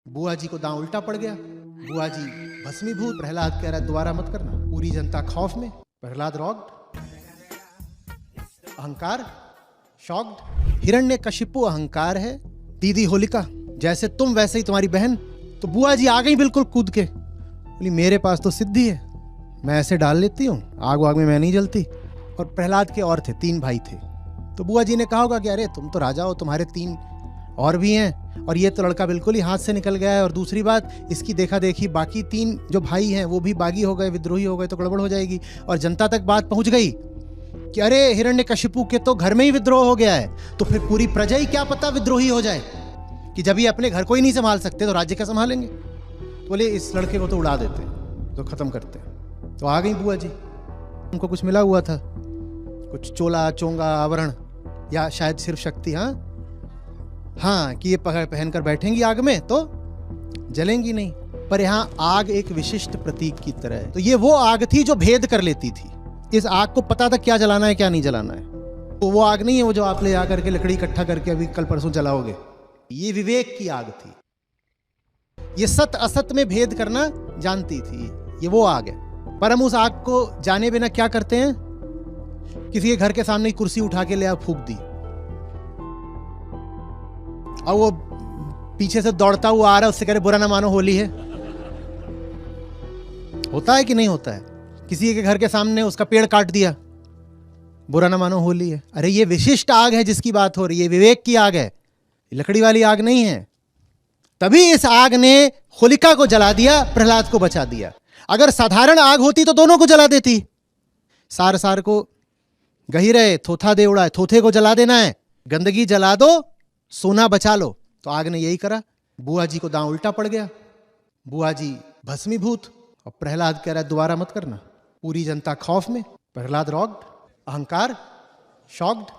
बुआ जी को दांव उल्टा पड़ गया। बुआ जी भस्मीभूत। प्रहलाद कह रहा है दोबारा मत करना। पूरी जनता खौफ में। प्रहलाद रॉक्ड, अहंकार शॉक्ड। हिरण्यकशिपु अहंकार है। दीदी होलिका जैसे तुम वैसे ही तुम्हारी बहन। तो बुआ जी आ गई बिल्कुल कूद के। बोली मेरे पास तो सिद्धि है, मैं ऐसे डाल लेती हूँ, आग वाग में मैं नहीं जलती। और प्रहलाद के और थे, 3 भाई थे। तो बुआ जी ने कहा होगा कि अरे तुम तो राजा हो, तुम्हारे 3 और भी हैं, और ये तो लड़का बिल्कुल ही हाथ से निकल गया है। और दूसरी बात, इसकी देखा देखी बाकी 3 जो भाई हैं वो भी बागी हो गए, विद्रोही हो गए, तो गड़बड़ हो जाएगी। और जनता तक बात पहुंच गई कि अरे हिरण्यकशिपु के तो घर में ही विद्रोह हो गया है, तो फिर पूरी प्रजा ही क्या पता विद्रोही हो जाए, कि जब ये अपने घर को ही नहीं संभाल सकते तो राज्य क्या संभालेंगे। तो बोले इस लड़के को तो उड़ा देते, तो खत्म करते। तो आ गई बुआ जी। उनको कुछ मिला हुआ था, कुछ चोला चोंगा आभरण, या शायद सिर्फ शक्ति। हाँ कि ये पहनकर बैठेंगी आग में तो जलेंगी नहीं। पर यहाँ आग एक विशिष्ट प्रतीक की तरह है। तो ये वो आग थी जो भेद कर लेती थी। इस आग को पता था क्या जलाना है क्या नहीं जलाना है। तो वो आग नहीं है वो जो आप ले आकर के लकड़ी इकट्ठा करके अभी कल परसों जलाओगे। ये विवेक की आग थी। ये सत असत में भेद करना जानती थी। ये वो आग है। पर हम उस आग को जाने बिना क्या करते हैं, किसी के घर के सामने कुर्सी उठा के ले आ फूंक दी, और वो पीछे से दौड़ता हुआ आ रहा है, उससे कह रहे बुरा ना मानो होली है। होता है कि नहीं होता है? किसी के घर के सामने उसका पेड़ काट दिया, बुरा ना मानो होली है। अरे ये विशिष्ट आग है जिसकी बात हो रही है, विवेक की आग है, लकड़ी वाली आग नहीं है। तभी इस आग ने होलिका को जला दिया, प्रहलाद को बचा दिया। अगर साधारण आग होती तो दोनों को जला देती। सार सार को गही रहे, थोथा दे उड़ा है, थोथे को जला देना है। गंदगी जला दो, सोना बचा लो। तो आग ने यही करा। बुआ जी को दांव उल्टा पड़ गया। बुआ जी भस्मीभूत। और प्रहलाद कह रहा है दोबारा मत करना। पूरी जनता खौफ में। प्रहलाद रॉक्ड, अहंकार शॉक्ड।